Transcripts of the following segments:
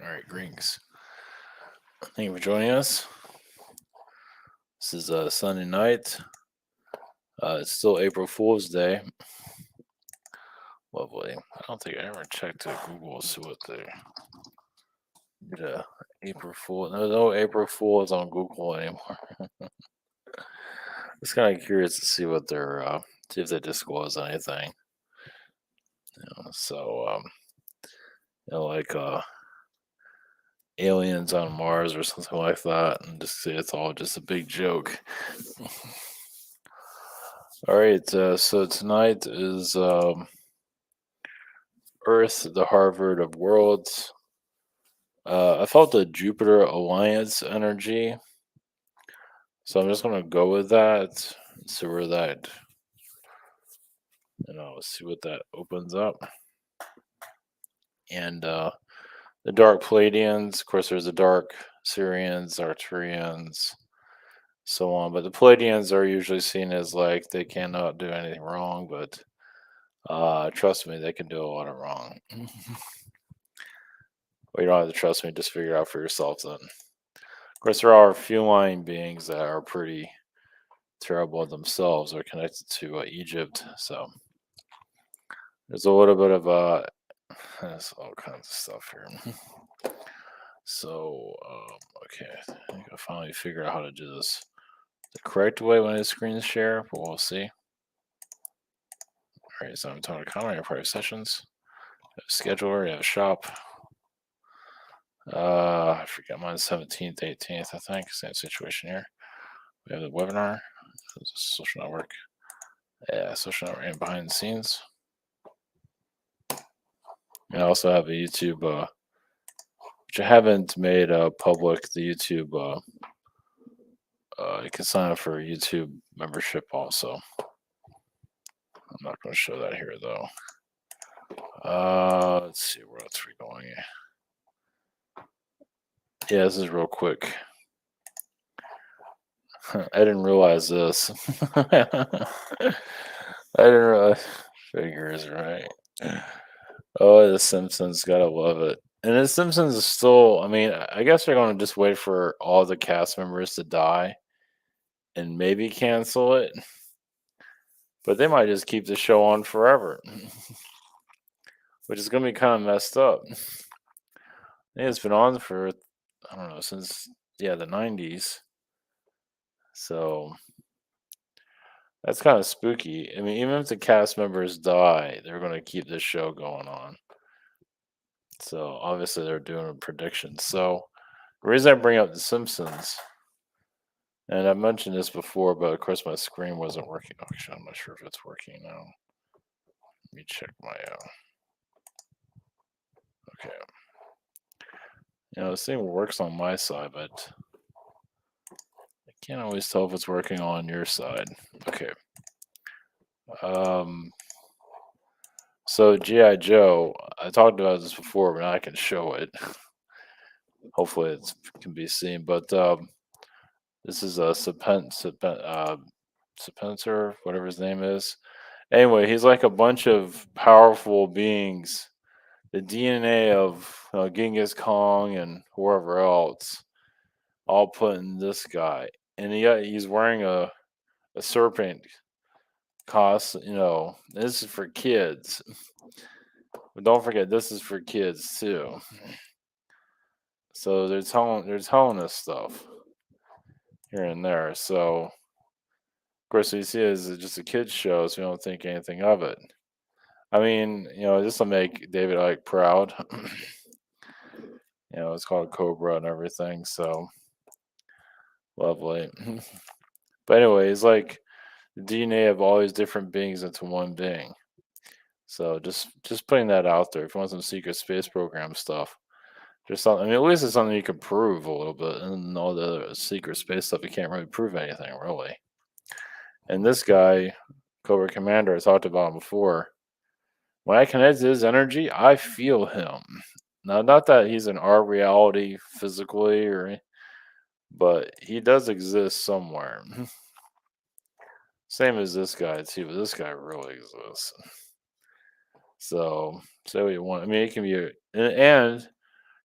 All right, greetings. Thank you for joining us. This is Sunday night. It's still April Fool's Day. Lovely. I don't think I ever checked Google to see what they did. April Fool. There's no April Fools on Google anymore. Just kind of curious to see what they're see if they disclose anything. So like aliens on Mars or something like that, and just see it's all just a big joke. All right. So tonight is Earth, the Harvard of Worlds. I felt the Jupiter Alliance energy, so I'm just gonna go with that. See where that, see what that opens up. And the dark Pleiadians, of course, there's the dark Syrians, Arcturians, so on. But the Pleiadians are usually seen as like they cannot do anything wrong, but trust me, they can do a lot of wrong. Well, you don't have to trust me; just figure it out for yourself then. Of course, there are feline beings that are pretty terrible themselves. Are connected to Egypt, so there's a little bit of there's all kinds of stuff here. So okay, I think I finally figured out how to do this the correct way when I screen share, but we'll see. All right, so I'm talking comment your private sessions. You have scheduler, you have shop. I forget mine's 17th, 18th, I think. Same situation here. We have the webinar, social network. Yeah, social network and behind the scenes. And I also have a YouTube, which I haven't made public. The YouTube, you can sign up for a YouTube membership also. I'm not going to show that here though. Let's see where else we're going. Yeah, this is real quick. I didn't realize this. I didn't realize. Figures, right? Oh, The Simpsons, gotta love it. And The Simpsons is still, I mean, I guess they're gonna just wait for all the cast members to die and maybe cancel it, but they might just keep the show on forever, which is gonna be kind of messed up. I think it's been on for, I don't know, since, yeah, the 90s. So that's kind of spooky. I mean, even if the cast members die, they're gonna keep this show going on. So obviously they're doing a prediction. So the reason I bring up The Simpsons, and I've mentioned this before, but of course my screen wasn't working. Actually, I'm not sure if it's working now. Let me check my. Okay. This thing works on my side, but I can't always tell if it's working on your side. Okay. Um. So GI Joe, I talked about this before, but now I can show it. Hopefully, it can be seen. But this is a Spencer, whatever his name is. Anyway, he's like a bunch of powerful beings, the DNA of Genghis Kong and whoever else, all put in this guy, and he's wearing a serpent cost. This is for kids, but don't forget this is for kids too. So they're telling us stuff here and there. So of course, we see it as just a kids show, so we don't think anything of it. I mean, this will make David Icke proud. It's called Cobra and everything, so lovely. But anyway, it's like the DNA of all these different beings into one being. So just putting that out there. If you want some secret space program stuff, just something. I mean, at least it's something you can prove a little bit, and all the other secret space stuff you can't really prove anything really. And this guy, Cobra Commander, I talked about him before. When I connect to his energy, I feel him. Now, not that he's in our reality physically, but he does exist somewhere. Same as this guy too, but this guy really exists. So say what you want. I mean, it can be, and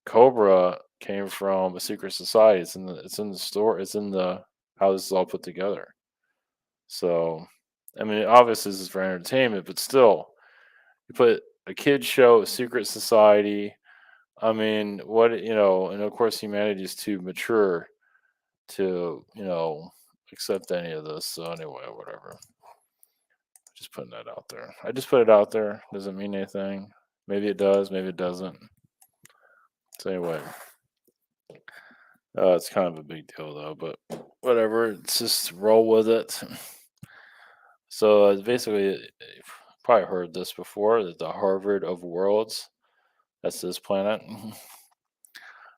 Cobra came from a secret society. It's in the store. It's in the how this is all put together. So, I mean, obviously this is for entertainment, but still, you put a kid show, a secret society. I mean, and of course humanity is too mature to, accept any of this. So anyway, whatever. Just putting that out there. I just put it out there. Doesn't mean anything. Maybe it does, maybe it doesn't. So anyway, it's kind of a big deal though, but whatever. It's just roll with it. So basically, you've probably heard this before, that the Harvard of worlds. That's this planet.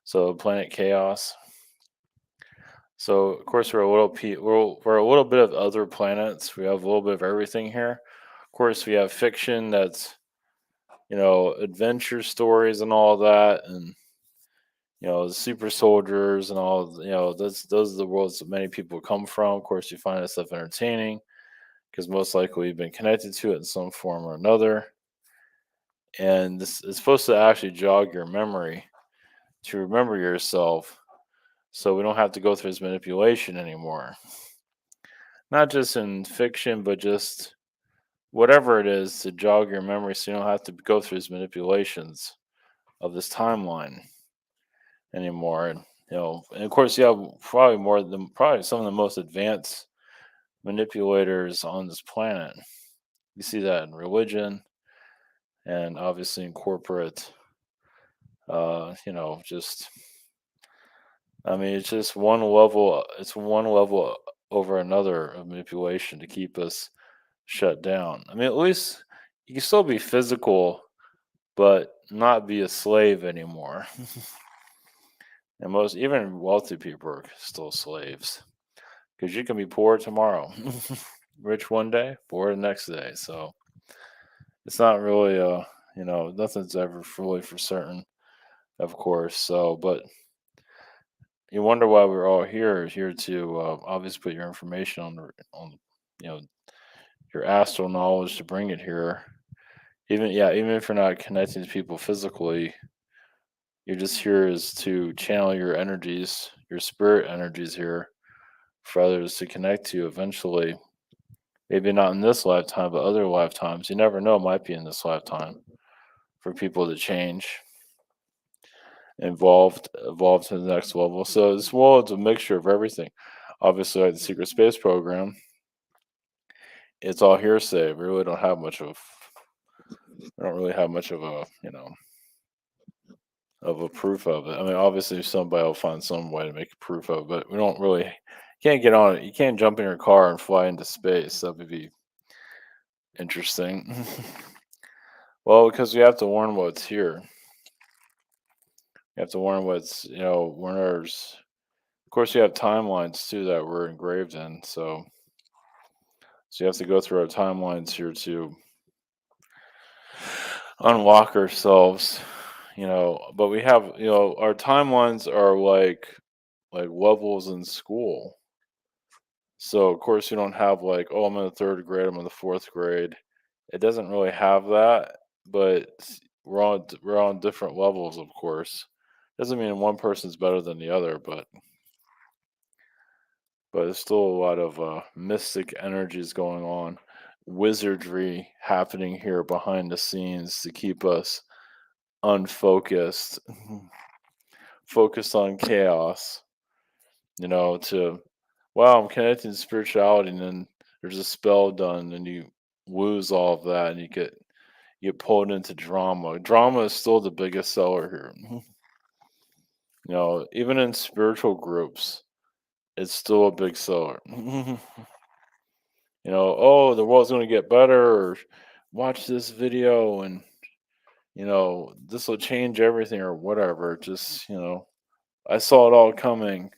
So planet chaos. So of course we're a little bit of other planets. We have a little bit of everything here. Of course, we have fiction that's adventure stories and all that, and the super soldiers and all. Those are the worlds that many people come from. Of course, you find that stuff entertaining because most likely you've been connected to it in some form or another. And this is supposed to actually jog your memory to remember yourself, so we don't have to go through this manipulation anymore. Not just in fiction, but just whatever it is to jog your memory so you don't have to go through these manipulations of this timeline anymore. And of course, you have probably some of the most advanced manipulators on this planet. You see that in religion and obviously in corporate, just, I mean, it's one level over another of manipulation to keep us shut down. I mean, at least you can still be physical, but not be a slave anymore. And most, even wealthy people, are still slaves because you can be poor tomorrow, rich one day, poor the next day. So it's not really, nothing's ever fully for certain, of course. So, but you wonder why we're all here to obviously put your information on you know your astral knowledge to bring it here. Even if you're not connecting to people physically, you're just here is to channel your energies, your spirit energies here for others to connect to eventually. Maybe not in this lifetime, but other lifetimes. You never know, it might be in this lifetime for people to change, evolve to the next level. So this world's a mixture of everything. Obviously, like the secret space program, it's all hearsay. We don't really have much of a, of a proof of it. I mean, obviously somebody will find some way to make a proof of it, but we don't really, you can't get on it. You can't jump in your car and fly into space. That would be interesting. Well, because we have to warn what's here. You have to warn what's, warners. Of course, you have timelines too that we're engraved in. So you have to go through our timelines here to unlock ourselves. But we have, our timelines are like levels in school. So of course you don't have like, oh, I'm in the third grade, I'm in the fourth grade. It doesn't really have that, but we're on different levels, of course. Doesn't mean one person's better than the other, but there's still a lot of mystic energies going on, wizardry happening here behind the scenes to keep us unfocused, focused on chaos. To wow, I'm connecting to spirituality, and then there's a spell done, and you lose all of that, and you get pulled into drama. Drama is still the biggest seller here. Even in spiritual groups, it's still a big seller. Oh, the world's going to get better, or watch this video, and this will change everything, or whatever. Just I saw it all coming.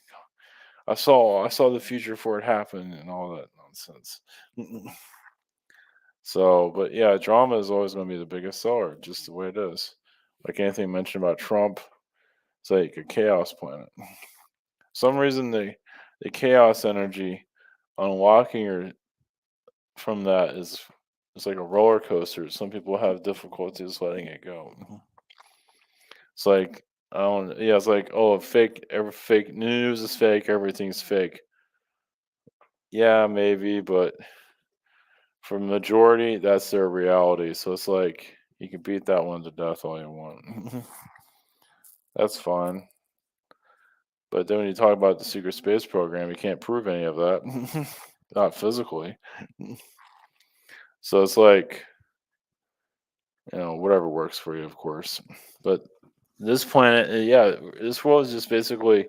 I saw the future before it happened, and all that nonsense. So, but yeah, drama is always going to be the biggest seller, just the way it is. Like anything mentioned about Trump, it's like a chaos planet. Some reason the chaos energy unlocking your from that is it's like a roller coaster. Some people have difficulties letting it go. It's like I don't. Yeah, it's like, oh, fake news is fake. Everything's fake. Yeah, maybe, but for the majority, that's their reality. So it's like you can beat that one to death all you want. That's fine. But then when you talk about the secret space program, you can't prove any of that. Not physically. So it's like, whatever works for you, of course. But this planet, yeah, this world is just basically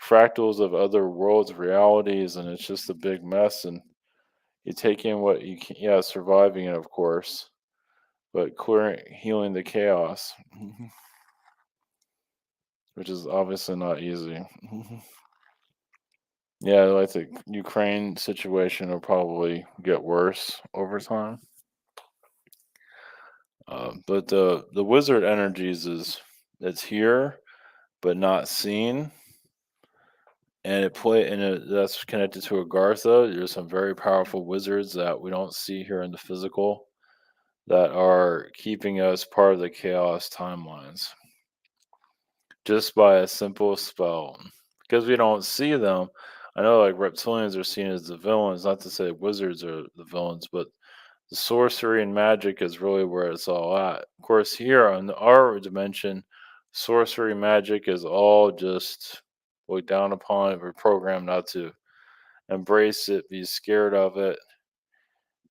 fractals of other worlds, realities, and it's just a big mess. And you take in what you can, yeah, surviving it, of course, but healing the chaos, which is obviously not easy. Yeah, like the Ukraine situation will probably get worse over time. But the wizard energies is it's here but not seen, and that's connected to Agartha. There's some very powerful wizards that we don't see here in the physical that are keeping us part of the chaos timelines just by a simple spell. Because we don't see them. I know like reptilians are seen as the villains, not to say wizards are the villains, but the sorcery and magic is really where it's all at. Of course, here on our dimension, sorcery magic is all just looked down upon. We're programmed not to embrace it, be scared of it.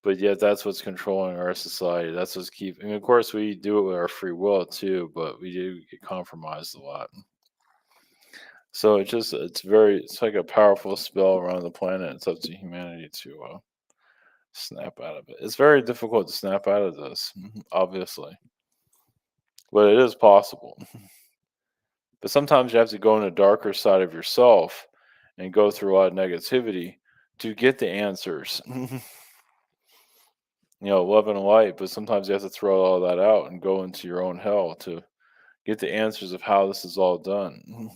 But yet, that's what's controlling our society. That's what's keeping. Of course, we do it with our free will too, but we do get compromised a lot. So it's like a powerful spell around the planet. It's up to humanity to snap out of it. It's very difficult to snap out of this, obviously, but it is possible. But sometimes you have to go in the darker side of yourself and go through a lot of negativity to get the answers. Love and light, but sometimes you have to throw all that out and go into your own hell to get the answers of how this is all done.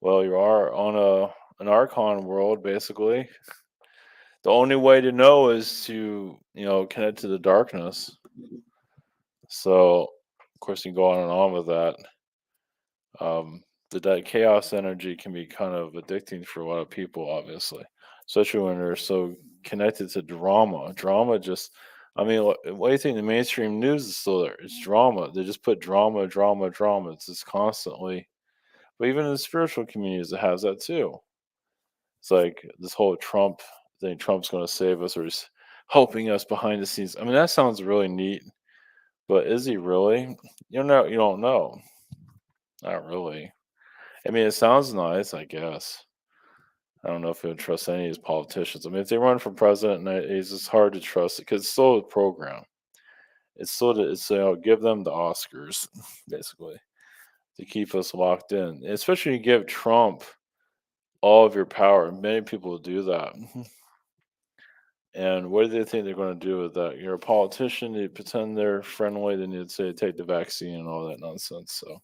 Well, you are on an archon world, basically. The only way to know is to, connect to the darkness. So, of course, you can go on and on with that. That chaos energy can be kind of addicting for a lot of people, obviously, especially when they're so connected to drama. Drama just, I mean, what do you think? The mainstream news is still there. It's drama. They just put drama, drama, drama. It's just constantly. But even in the spiritual communities, it has that too. It's like this whole Trump thing. Trump's going to save us, or he's helping us behind the scenes. I mean, that sounds really neat, but is he really? You don't know. Not really. I mean, it sounds nice, I guess. I don't know if you would trust any of these politicians. I mean, if they run for president, it's just hard to trust it because it's still a program. Give them the Oscars, basically, to keep us locked in. Especially you give Trump all of your power. Many people do that. And what do they think they're going to do with that? You're a politician, you pretend they're friendly, then you'd say take the vaccine and all that nonsense. So,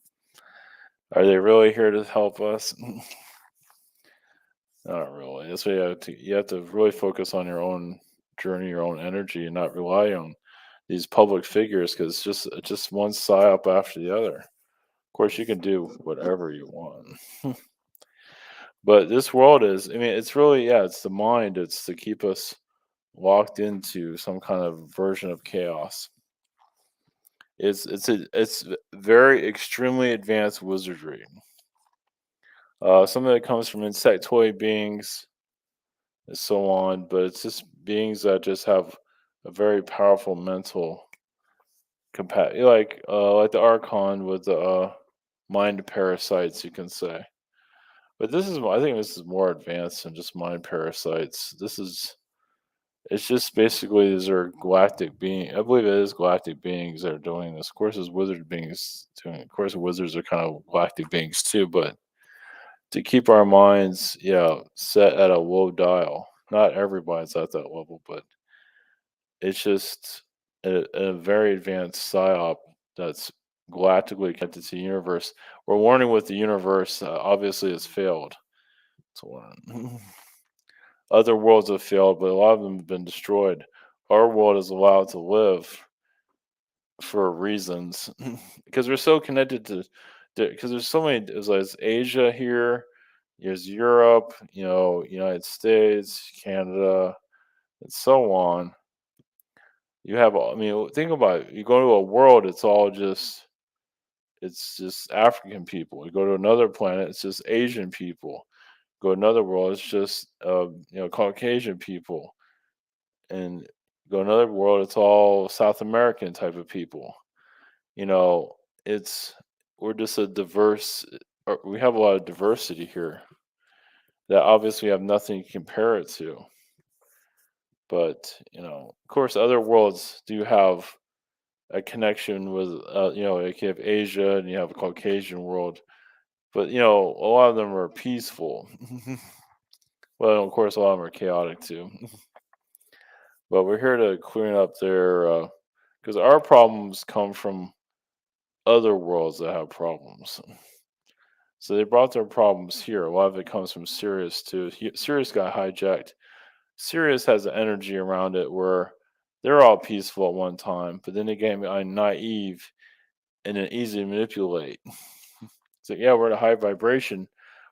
are they really here to help us? Not really. That's why you have to really focus on your own journey, your own energy, and not rely on these public figures because it's just one psyop after the other. Of course, you can do whatever you want, but this world is. I mean, it's really it's the mind. It's to keep us locked into some kind of version of chaos. It's very extremely advanced wizardry. Some of it comes from insectoid beings and so on, but it's just beings that just have a very powerful mental capacity, like the Archon with the mind parasites, you can say. But I think this is more advanced than just mind parasites. It's just basically these are galactic beings. I believe it is galactic beings that are doing this. Of course, there's wizard beings doing it. Of course, wizards are kind of galactic beings too, but to keep our minds, set at a low dial. Not everybody's at that level, but it's just a very advanced psyop that's galactically connected to the universe. We're warning with the universe obviously has failed to learn. Other worlds have failed, but a lot of them have been destroyed. Our world is allowed to live for reasons because we're so connected to because there's so many. There's Asia here. There's Europe. United States, Canada, and so on. You have. I mean, think about it. You go to a world. It's just African people. You go to another planet. It's just Asian people. Go to another world. It's just Caucasian people. And go to another world. It's all South American type of people. You know, it's we're just a diverse. We have a lot of diversity here that obviously have nothing to compare it to. But of course, other worlds do have a connection with, like you have Asia and you have a Caucasian world, but a lot of them are peaceful. Well, of course, a lot of them are chaotic too. But we're here to clean up their, because our problems come from other worlds that have problems. So they brought their problems here. A lot of it comes from Sirius too. Sirius got hijacked. Sirius has an energy around it where they're all peaceful at one time, but then they get naive and then easy to manipulate. It's like, yeah, we're at a high vibration,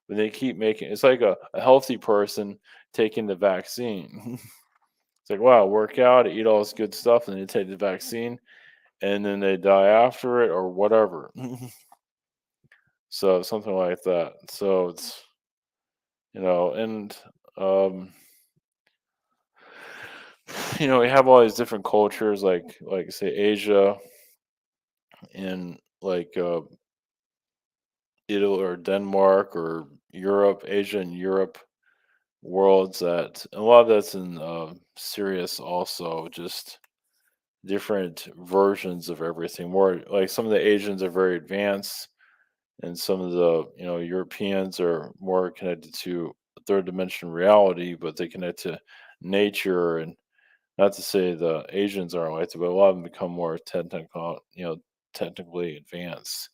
but they keep making it's like a healthy person taking the vaccine. It's like, wow, work out, eat all this good stuff, and then they take the vaccine, and then they die after it or whatever. So something like that. So it's and um we have all these different cultures, like say Asia and like Italy or Denmark or Europe, Asia and Europe worlds that a lot of that's in Sirius also, just different versions of everything. More like some of the Asians are very advanced, and some of the Europeans are more connected to third dimension reality, but they connect to nature. And not to say the Asians aren't like that, but a lot of them become more technically advanced,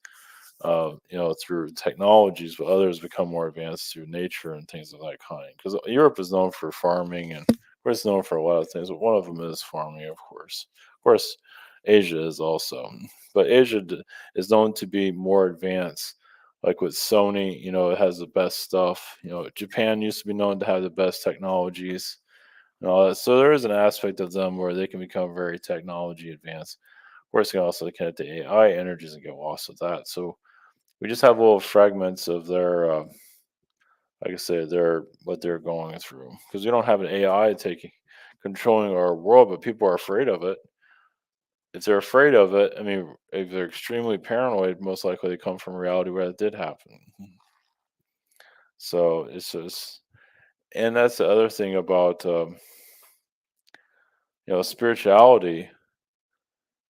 through technologies, but others become more advanced through nature and things of that kind. Because Europe is known for farming, and of course, known for a lot of things, but one of them is farming, of course. Of course, Asia is also, but Asia is known to be more advanced. Like with Sony, it has the best stuff. Japan used to be known to have the best technologies and all that. So there is an aspect of them where they can become very technology advanced. Of course, they can also connect to AI energies and get lost with that. So we just have little fragments of their, like I say, their what they're going through. Because we don't have an AI taking controlling our world, but people are afraid of it. If they're afraid of it, I mean, if they're extremely paranoid, most likely they come from reality where it did happen. So it's just, and that's the other thing about, spirituality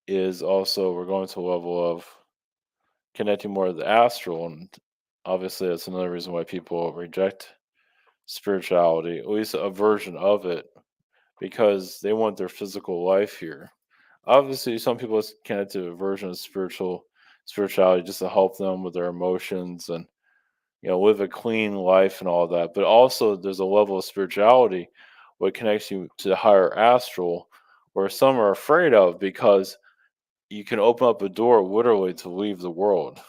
is also we're going to a level of connecting more to the astral, and obviously that's another reason why people reject spirituality, at least a version of it, because they want their physical life here. Obviously, some people can to a version of spirituality just to help them with their emotions and live a clean life and all that. But also, there's a level of spirituality what connects you to the higher astral, where some are afraid of because you can open up a door literally to leave the world,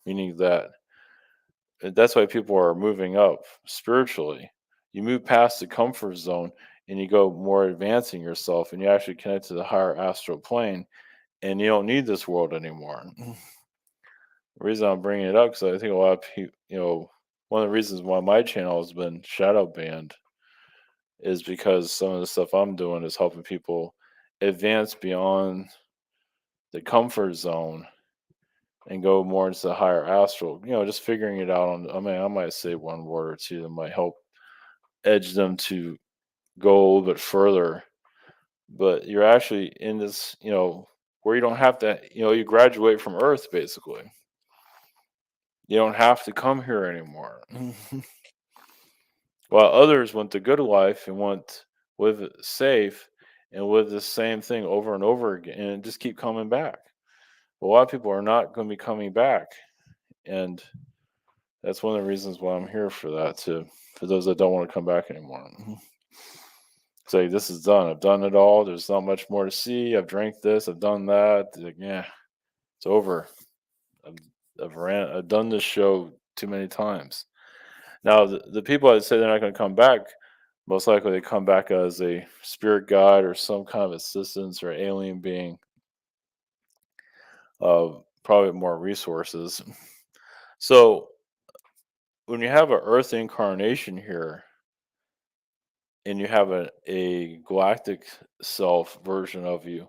meaning that that's why people are moving up spiritually. You move past the comfort zone and you go more advancing yourself and you actually connect to the higher astral plane and you don't need this world anymore. The reason I'm bringing it up because I think a lot of people, one of the reasons why my channel has been shadow banned is because some of the stuff I'm doing is helping people advance beyond the comfort zone and go more into the higher astral, just figuring it out on, I mean, I might say one word or two that might help edge them to go a little bit further. But you're actually in this, where you don't have to, you graduate from Earth basically. You don't have to come here anymore. While others want the good life and want live it safe and live the same thing over and over again and just keep coming back. A lot of people are not going to be coming back. And that's one of the reasons why I'm here for that too. For those that don't want to come back anymore. Say this is done. I've done it all. There's not much more to see. I've drank this. I've done that. Like, yeah, it's over. I've, I've done this show too many times. Now, the people that say they're not going to come back, most likely they come back as a spirit guide or some kind of assistance or alien being of probably more resources. So when you have an Earth incarnation here and you have a galactic self version of you,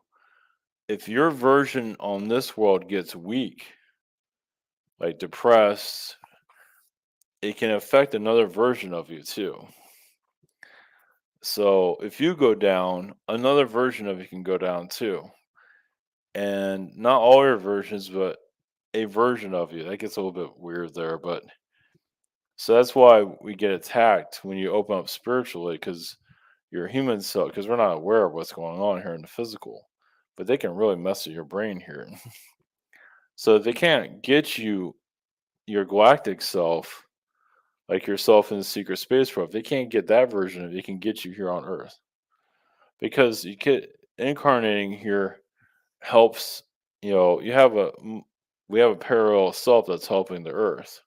if your version on this world gets weak, like depressed, it can affect another version of you too. So if you go down, another version of you can go down too. And not all your versions, but a version of you. That gets a little bit weird there, but so that's why we get attacked when you open up spiritually, because your human self, because we're not aware of what's going on here in the physical, but they can really mess with your brain here. So if they can't get you your galactic self, like yourself in the secret space probe, they can't get that version of it. They can get you here on Earth because you get incarnating here helps. You have we have a parallel self that's helping the Earth.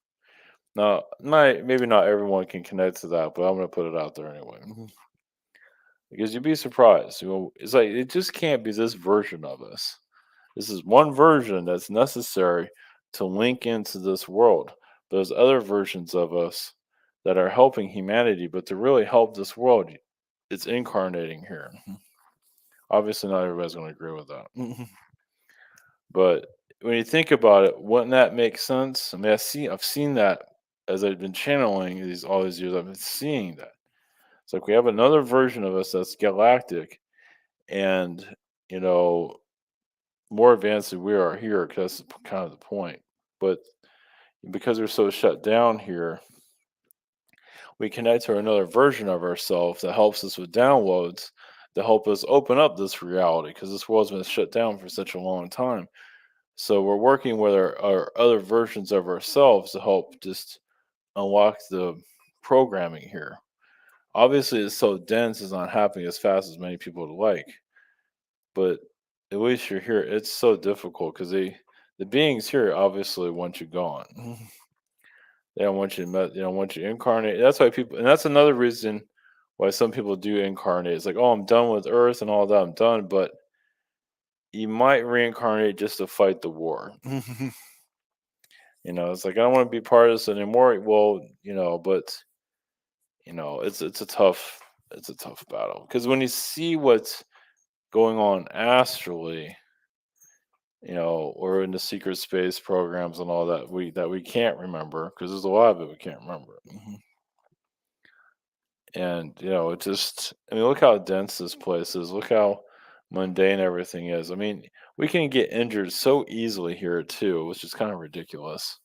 Now, maybe not everyone can connect to that, but I'm going to put it out there anyway. Because you'd be surprised. It's like it just can't be this version of us. This is one version that's necessary to link into this world. There's other versions of us that are helping humanity, but to really help this world, it's incarnating here. Obviously, not everybody's going to agree with that. But when you think about it, wouldn't that make sense? I mean, I've seen that as I've been channeling all these years. I've been seeing that. It's like we have another version of us that's galactic, and you know, more advanced than we are here. Because that's kind of the point. But because we're so shut down here, we connect to another version of ourselves that helps us with downloads to help us open up this reality. Because this world's been shut down for such a long time. So we're working with our other versions of ourselves to help just unlock the programming here. Obviously, it's so dense, it's not happening as fast as many people would like. But at least you're here. It's so difficult because the beings here obviously want you gone. They don't want you they don't want you incarnate. That's why people, and that's another reason why some people do incarnate. It's like, oh, I'm done with Earth and all that. I'm done, but you might reincarnate just to fight the war. It's like I don't want to be part of this anymore. Well, but it's a tough battle because when you see what's going on astrally, or in the secret space programs and all that we can't remember because there's a lot of it we can't remember. And it just I mean look how dense this place is. Look how mundane everything is. I mean, we can get injured so easily here too, which is kind of ridiculous.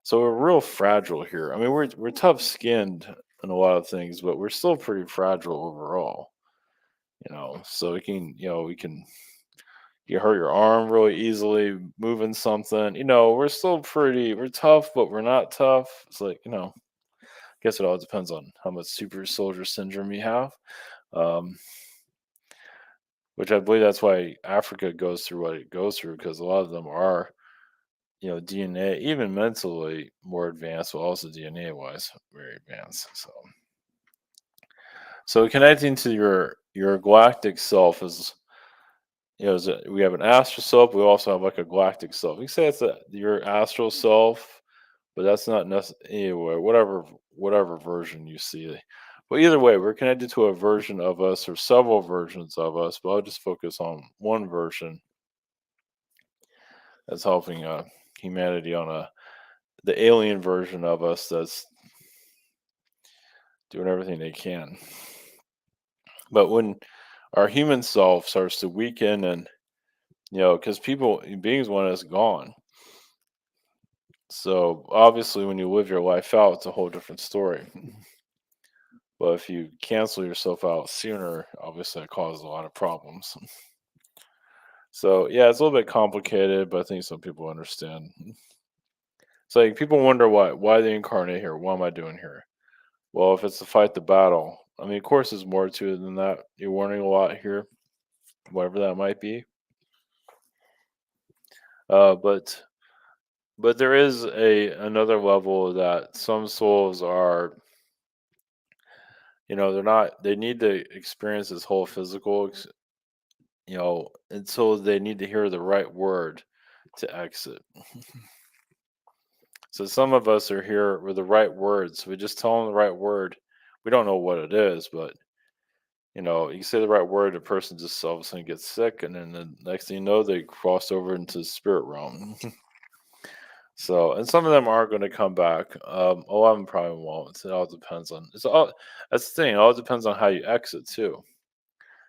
So we're real fragile here. I mean, we're tough skinned in a lot of things, but we're still pretty fragile overall. So we can you hurt your arm really easily moving something. We're tough, but we're not tough. It's like I guess it all depends on how much super soldier syndrome you have. Um, which I believe that's why Africa goes through what it goes through because a lot of them are DNA, even mentally more advanced, but also DNA wise, very advanced. So connecting to your galactic self is, we have an astral self. We also have like a galactic self. You can say it's your astral self, but that's not necessarily anyway. Whatever version you see. But either way, we're connected to a version of us or several versions of us. But I'll just focus on one version that's helping humanity on the alien version of us that's doing everything they can. But when our human self starts to weaken and, because beings want us gone. So obviously, when you live your life out, it's a whole different story. But if you cancel yourself out sooner, obviously, it causes a lot of problems. So yeah, it's a little bit complicated, but I think some people understand. It's like people wonder why they incarnate here. What am I doing here? Well, if it's to fight the battle, I mean, of course, there's more to it than that. You're warning a lot here, whatever that might be. But But there is a another level that some souls are, they're not, they need to experience this whole physical, until they need to hear the right word to exit. So some of us are here with the right words. We just tell them the right word. We don't know what it is, but you say the right word, the person just all of a sudden gets sick, and then the next thing you know, they cross over into the spirit realm. So, and some of them are going to come back. A lot of them probably won't. It all depends on. It's all. That's the thing. It all depends on how you exit too.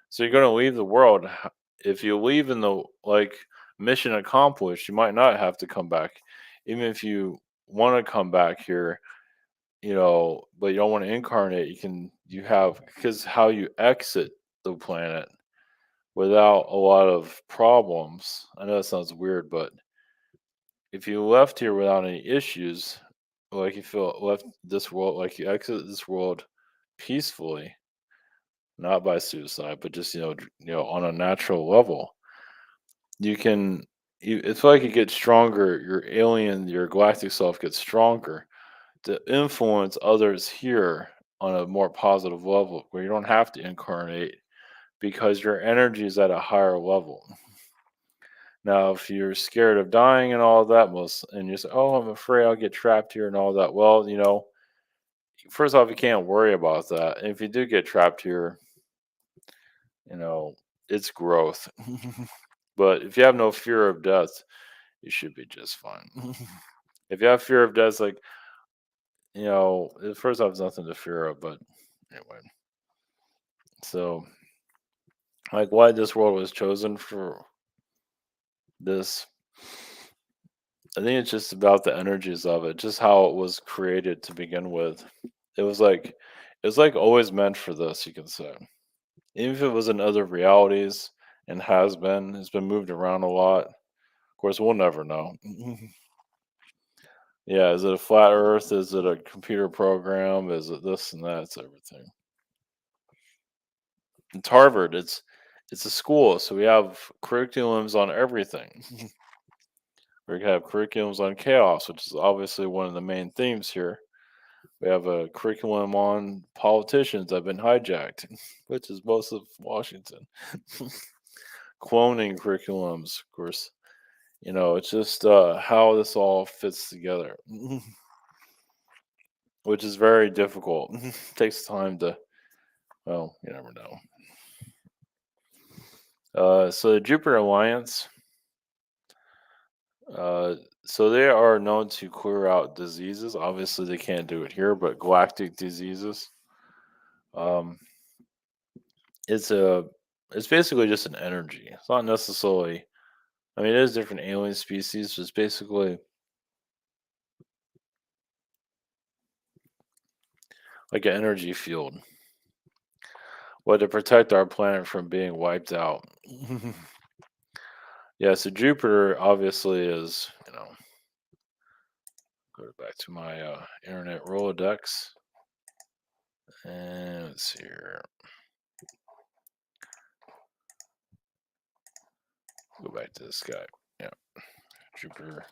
So you're going to leave the world. If you leave in the mission accomplished, you might not have to come back. Even if you want to come back here, but you don't want to incarnate, you have, because how you exit the planet without a lot of problems. I know that sounds weird, but if you left here without any issues, like you feel left this world, like you exit this world peacefully, not by suicide, but just on a natural level, you can. It's like you get stronger. Your galactic self gets stronger to influence others here on a more positive level, where you don't have to incarnate because your energy is at a higher level. Now, if you're scared of dying and all that, and you say, "Oh, I'm afraid I'll get trapped here and all that," well, first off, you can't worry about that. And if you do get trapped here, you know, it's growth. But if you have no fear of death, you should be just fine. If you have fear of death, first off, there's nothing to fear of. But anyway, so why this world was chosen for this, I think it's just about the energies of it, just how it was created to begin with. It was like always meant for this, you can say. Even if it was in other realities and it's been moved around a lot. Of course, we'll never know. Yeah, is it a flat Earth? Is it a computer program? Is it this and that? It's everything. It's Harvard. It's a school, so we have curriculums on everything. We have curriculums on chaos, which is obviously one of the main themes here. We have a curriculum on politicians that have been hijacked, which is most of Washington. Cloning curriculums, of course. It's just how this all fits together, which is very difficult. Takes time to, well, you never know. So the Jupiter Alliance, uh, so they are known to clear out diseases. Obviously, they can't do it here, but galactic diseases. Um, it's a, it's basically just an energy. It's not necessarily. I mean, it is different alien species. It's basically like an energy field, well, to protect our planet from being wiped out. Yeah, so Jupiter obviously is, go back to my internet Rolodex. And let's see here. Go back to this guy. Yeah, Jupiter.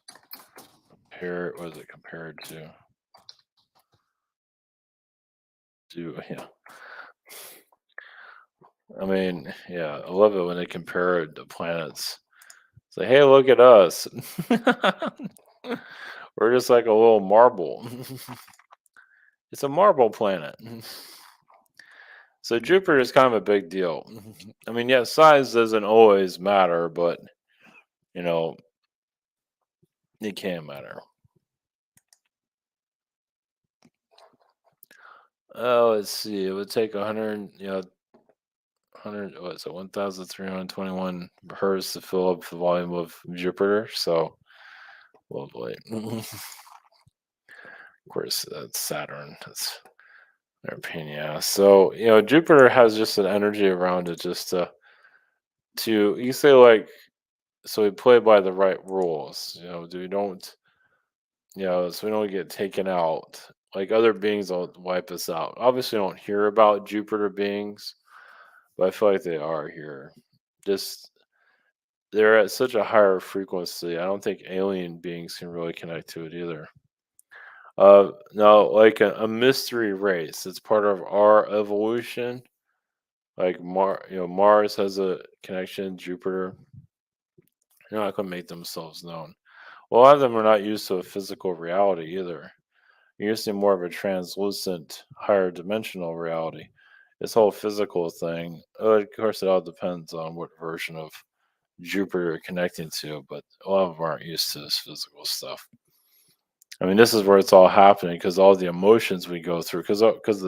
What is it compared to? Yeah. I mean, yeah, I love it when they compare it to planets. It's like, hey, look at us. We're just like a little marble. It's a marble planet. So Jupiter is kind of a big deal. I mean, yeah, size doesn't always matter, but you know, it can matter. Oh, let's see. It would take 100, 100, what is it, 1,321 hertz to fill up the volume of Jupiter. So, lovely. Of course, that's Saturn. That's their pain in the ass. So, Jupiter has just an energy around it just you say so we play by the right rules. We don't, so we don't get taken out. Like other beings don't wipe us out. Obviously, we don't hear about Jupiter beings, but I feel like they are here. Just they're at such a higher frequency. I don't think alien beings can really connect to it either. No, like a mystery race. It's part of our evolution. Like Mars has a connection. Jupiter, they're not going to make themselves known. Well, a lot of them are not used to a physical reality either. You're used to more of a translucent, higher dimensional reality. This whole physical thing, of course, it all depends on what version of Jupiter you're connecting to, but a lot of them aren't used to this physical stuff. I mean, this is where it's all happening because all the emotions we go through, because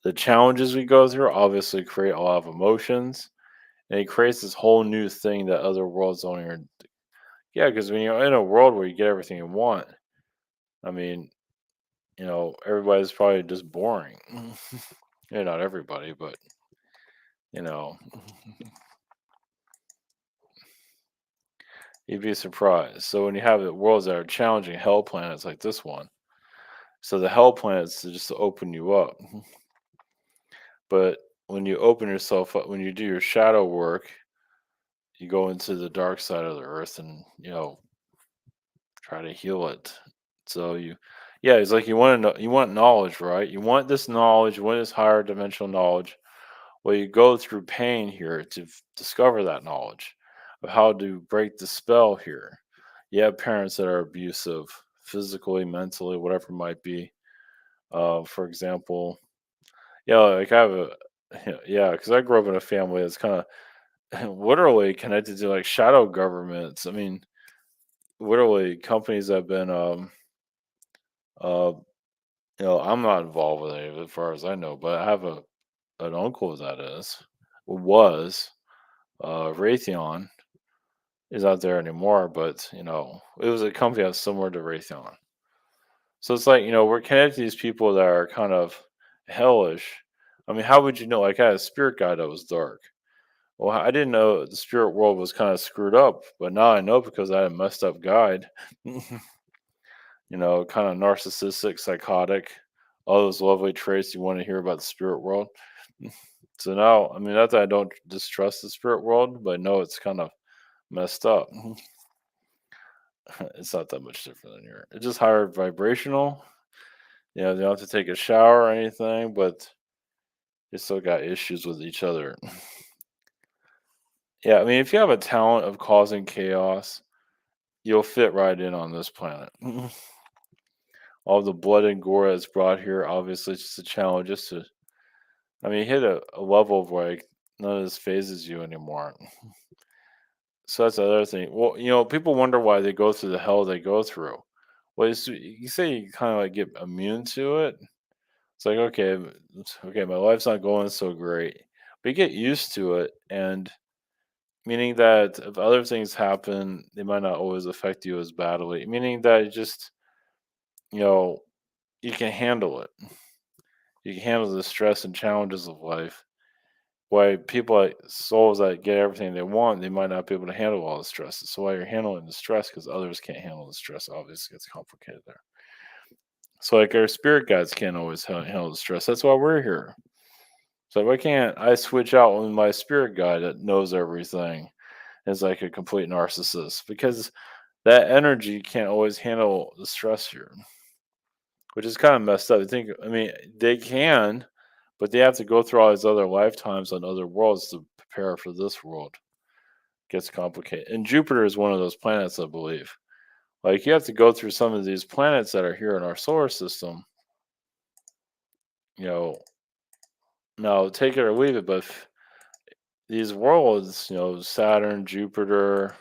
the challenges we go through obviously create a lot of emotions, and it creates this whole new thing that other worlds don't even. Yeah, because when you're in a world where you get everything you want, I mean, everybody's probably just boring. Yeah, not everybody, but you know, you'd be surprised. So when you have worlds that are challenging hell planets like this one, so the hell planets is just to open you up. But when you open yourself up, when you do your shadow work, you go into the dark side of the earth and try to heal it. So yeah, it's like you want to know, you want knowledge, right? You want this knowledge, you want this higher dimensional knowledge. Well, you go through pain here to discover that knowledge of how to break the spell here. You have parents that are abusive, physically, mentally, whatever it might be. For example, yeah, like I have a, yeah, because I grew up in a family that's kind of literally connected to like shadow governments. I mean, literally companies that have been, uh, I'm not involved with any of it as far as I know, but I have an uncle that was. Raytheon is not there anymore, but it was a company that's similar to Raytheon. So it's like, we're connected to these people that are kind of hellish. I mean, how would you know? Like I had a spirit guide that was dark. Well, I didn't know the spirit world was kind of screwed up, but now I know because I had a messed up guide. Kind of narcissistic, psychotic, all those lovely traits you want to hear about the spirit world. So now, I mean, not that I don't distrust the spirit world, but I know it's kind of messed up. It's not that much different than here. It's just higher vibrational. They don't have to take a shower or anything, but they still got issues with each other. Yeah, I mean, if you have a talent of causing chaos, you'll fit right in on this planet. All the blood and gore that's brought here, obviously, it's just a challenge. I mean, hit a level of like none of this phases you anymore. So that's the other thing. Well, people wonder why they go through the hell they go through. Well, you say you kind of like get immune to it. It's like, okay, okay, my life's not going so great, but you get used to it, and meaning that if other things happen, they might not always affect you as badly. Meaning that it just, you know, you can handle it. You can handle the stress and challenges of life. Why people like souls that get everything they want, they might not be able to handle all the stress. So while you're handling the stress, because others can't handle the stress, obviously it's complicated there. So like our spirit guides can't always handle the stress. That's why we're here. So why can't I switch out with my spirit guide that knows everything is like a complete narcissist? Because that energy can't always handle the stress here, which is kind of messed up. I mean, they can, but they have to go through all these other lifetimes on other worlds to prepare for this world. It gets complicated. And Jupiter is one of those planets, I believe. Like you have to go through some of these planets that are here in our solar system. You know, now take it or leave it, but these worlds, Saturn, Jupiter,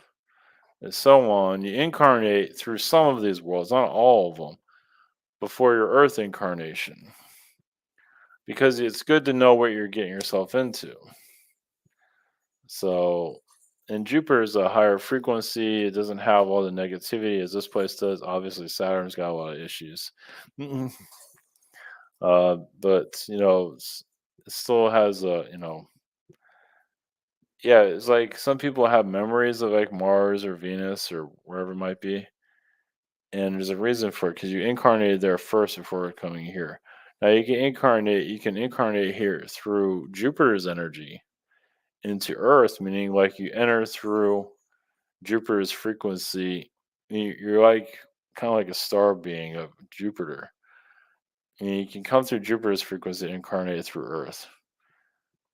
and so on, you incarnate through some of these worlds, not all of them, before your Earth incarnation. Because it's good to know what you're getting yourself into. So, and Jupiter is a higher frequency. It doesn't have all the negativity as this place does. Obviously, Saturn's got a lot of issues. But, it still has yeah, it's like some people have memories of like Mars or Venus or wherever it might be. And there's a reason for it because you incarnated there first before coming here. Now you can incarnate here through Jupiter's energy into Earth, meaning like you enter through. Jupiter's frequency, you're like kind of like a star being of Jupiter. And you can come through Jupiter's frequency and incarnate through Earth,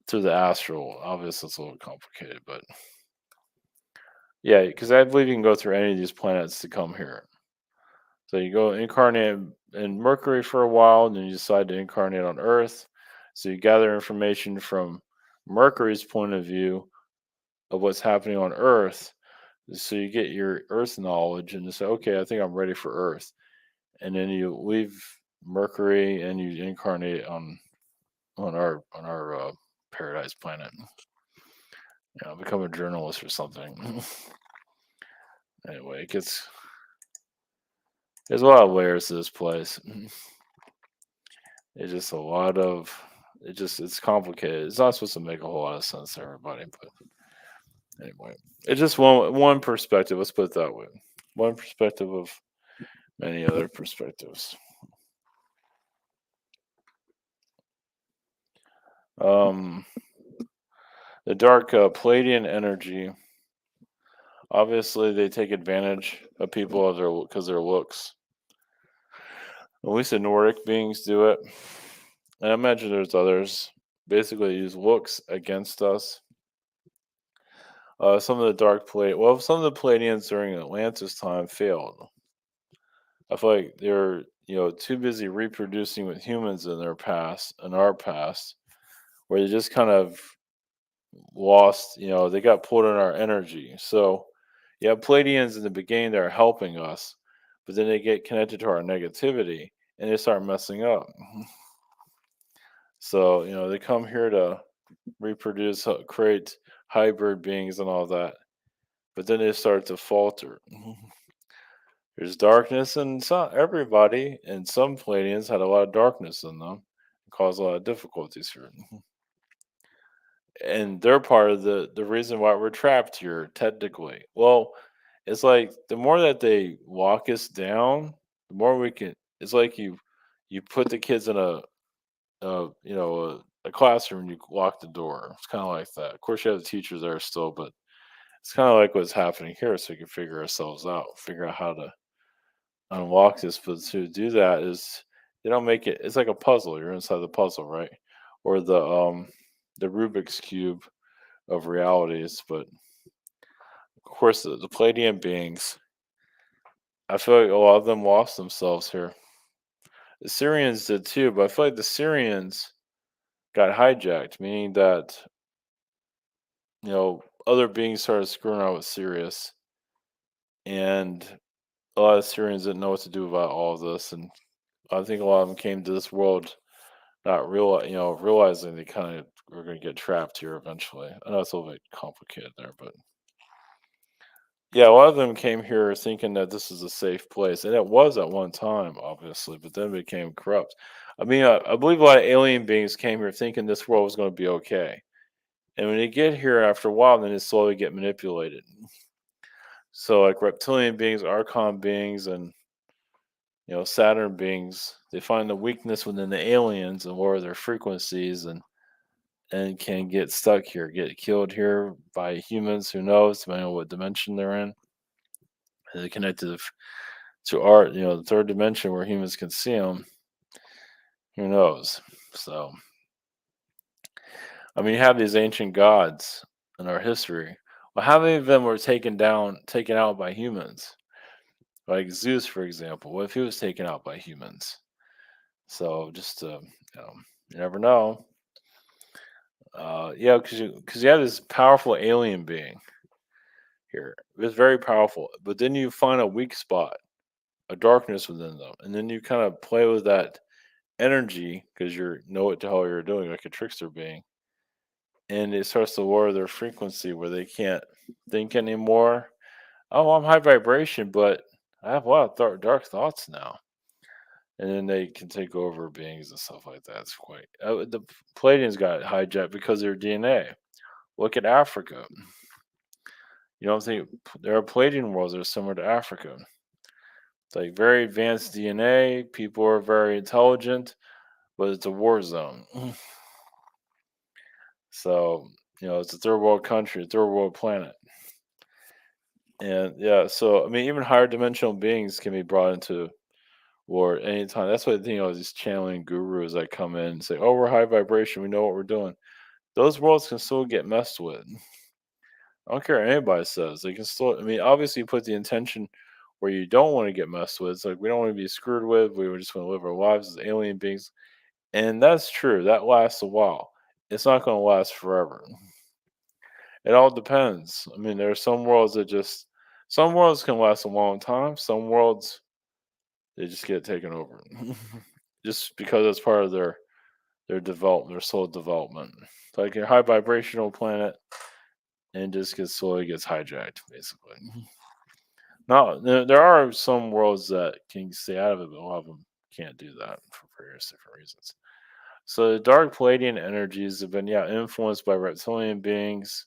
through the astral. Obviously, it's a little complicated, but yeah, because I believe you can go through any of these planets to come here. So you go incarnate in Mercury for a while, and then you decide to incarnate on Earth. So you gather information from Mercury's point of view of what's happening on Earth. So you get your Earth knowledge, and you say, okay, I think I'm ready for Earth. And then you leave Mercury and you incarnate on our paradise planet. Become a journalist or something. Anyway, there's a lot of layers to this place. It's just a lot of it's complicated. It's not supposed to make a whole lot of sense to everybody, but anyway, it's just one perspective. Let's put it that way. One perspective of many other perspectives. Um, the dark Pleiadian energy. Obviously, they take advantage of people because their looks. At least the Nordic beings do it. And I imagine there's others. Basically, use looks against us. Some of the some of the Pleiadians during Atlantis time failed. I feel like they're too busy reproducing with humans in our past, where they just kind of lost. They got pulled in our energy. So, yeah, Pleiadians in the beginning they're helping us, but then they get connected to our negativity and they start messing up. So, they come here to reproduce, create hybrid beings and all that, but then they start to falter. There's darkness in everybody, and some Pleiadians had a lot of darkness in them, caused a lot of difficulties here. And they're part of the reason why we're trapped here, technically. Well, it's like the more that they lock us down, the more we can. It's like you put the kids in a classroom, and you lock the door. It's kind of like that. Of course, you have the teachers there still, but it's kind of like what's happening here. So we can figure ourselves out, figure out how to unlock this. But to do that is they don't make it. It's like a puzzle. You're inside the puzzle, right? Or the Rubik's cube of realities. But of course, the Palladian beings. I feel like a lot of them lost themselves here. The Syrians did too, but I feel like the Syrians got hijacked, meaning that other beings started screwing around with Sirius, and a lot of Syrians didn't know what to do about all of this, and I think a lot of them came to this world not realizing they kind of were going to get trapped here eventually. I know it's a little bit complicated there, but yeah, a lot of them came here thinking that this is a safe place, and it was at one time, obviously, but then it became corrupt. I mean, I believe a lot of alien beings came here thinking this world was going to be okay, and when they get here after a while, then they slowly get manipulated. So, like reptilian beings, archon beings, and Saturn beings, they find the weakness within the aliens and lower their frequencies, and can get stuck here, get killed here by humans. Who knows? Depending on what dimension they're in. And they connect to our, the third dimension where humans can see them. Who knows? So, I mean, you have these ancient gods in our history. Well, how many of them were taken out by humans? Like Zeus, for example. What if he was taken out by humans? So, just you never know. Yeah, because you have this powerful alien being here. It's very powerful, but then you find a weak spot, a darkness within them, and then you kind of play with that energy because you know what the hell you're doing, like a trickster being, and it starts to lower their frequency where they can't think anymore. Oh, I'm high vibration, but I have a lot of dark thoughts now, and then they can take over beings and stuff like that. It's quite the Palladians got hijacked because of their DNA. Look at Africa. You don't think there are Palladian worlds that are similar to Africa? It's like very advanced DNA. People are very intelligent, but it's a war zone. So it's a third world country, a third world planet, And yeah, so I mean, even higher dimensional beings can be brought into war at any time. That's what these channeling gurus that come in and say, "Oh, we're high vibration. We know what we're doing." Those worlds can still get messed with. I don't care what anybody says. They can still. I mean, obviously, you put the intention where you don't want to get messed with. It's like we don't want to be screwed with. We just want to live our lives as alien beings, and that's true. That lasts a while. It's not going to last forever. It all depends. I mean, there are some worlds that just some worlds can last a long time. Some worlds they just get taken over, just because it's part of their development, their soul development. Like a high vibrational planet, and just gets slowly gets hijacked, basically. Now, there are some worlds that can stay out of it, but a lot of them can't do that for various different reasons. So the dark Palladian energies have been, yeah, influenced by reptilian beings.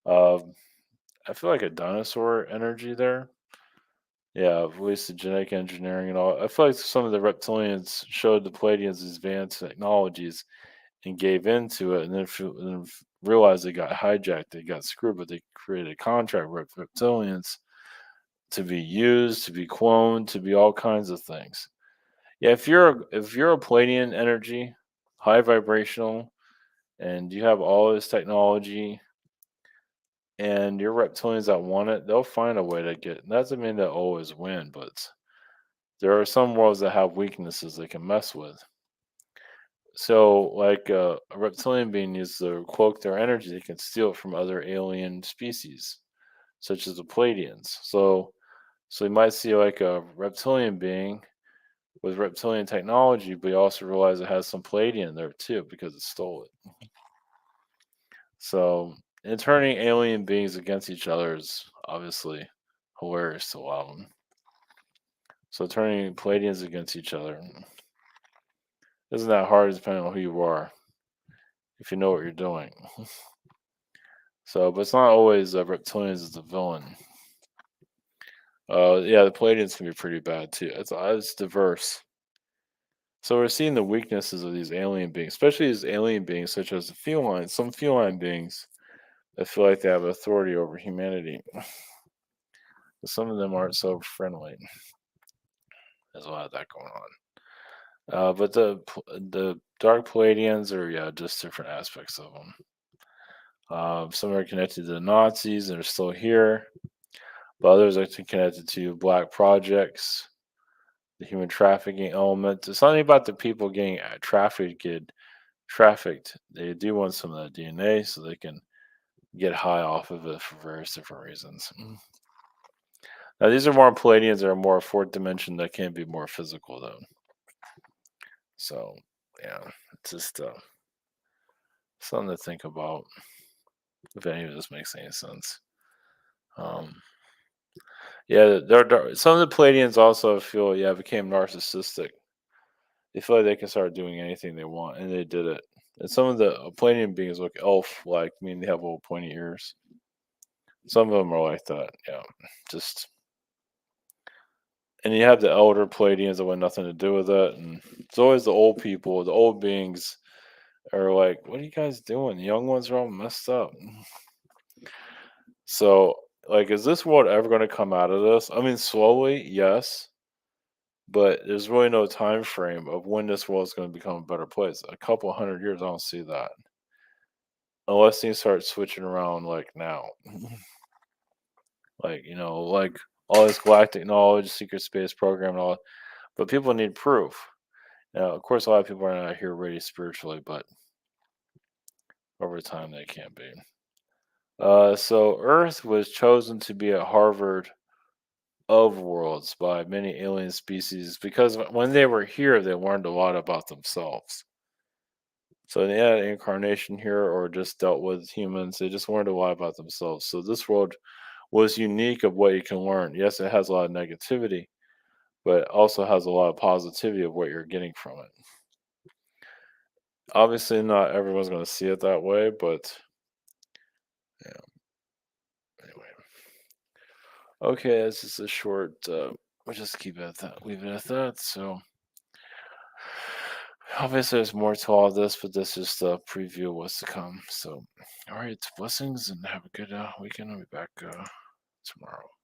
Um, I feel like a dinosaur energy there. Yeah, at least the genetic engineering and all. I feel like some of the reptilians showed the Palladians advanced technologies and gave into it, and then realized they got hijacked, they got screwed, but they created a contract with reptilians to be used, to be cloned, to be all kinds of things. Yeah, if you're a Palladian energy, high vibrational, and you have all this technology, and your reptilians that want it, they'll find a way to get. That doesn't mean they'll always win, but there are some worlds that have weaknesses they can mess with. So, like a reptilian being uses to cloak their energy, they can steal it from other alien species, such as the Pleiadians. So you might see like a reptilian being with reptilian technology, but you also realize it has some Palladian there too because it stole it. So, and turning alien beings against each other is obviously hilarious to a lot of them. So, turning Palladians against each other isn't that hard depending on who you are, if you know what you're doing. So, but it's not always reptilians as the villain. Yeah, the Palladians can be pretty bad too. It's diverse. So we're seeing the weaknesses of these alien beings, especially these alien beings such as the feline. Some feline beings that feel like they have authority over humanity. Some of them aren't so friendly. There's a lot of that going on. But the dark Palladians are, yeah, just different aspects of them. Some are connected to the Nazis and are still here, but others are connected to black projects, the human trafficking element. It's something about the people getting trafficked. They do want some of that DNA so they can get high off of it for various different reasons. Now, these are more Palladians that are more fourth dimension that can be more physical, though. So, yeah, it's just something to think about if any of this makes any sense. Um, yeah, some of the Palladians also feel, yeah, became narcissistic. They feel like they can start doing anything they want, and they did it. And some of the Palladian beings look elf-like, meaning they have little pointy ears. Some of them are like that, yeah. Just and you have the elder Palladians that want nothing to do with it, and it's always the old people, the old beings are like, "What are you guys doing? The young ones are all messed up." So, like, is this world ever going to come out of this? I mean, slowly, yes, but there's really no time frame of when this world is going to become a better place. A couple hundred years, I don't see that unless things start switching around like now. Like like all this galactic knowledge, secret space program, and all. But people need proof. Now, of course, a lot of people are not here ready spiritually, but over time they can be. So Earth was chosen to be a Harvard of worlds by many alien species because when they were here, they learned a lot about themselves. So they had incarnation here or just dealt with humans. They just learned a lot about themselves. So this world was unique of what you can learn. Yes, it has a lot of negativity, but it also has a lot of positivity of what you're getting from it. Obviously, not everyone's going to see it that way, but yeah. Anyway, okay, this is a short. We'll just keep it at that. Leave it at that. So obviously, there's more to all this, but this is the preview of what's to come. So, all right, blessings and have a good weekend. I'll be back tomorrow.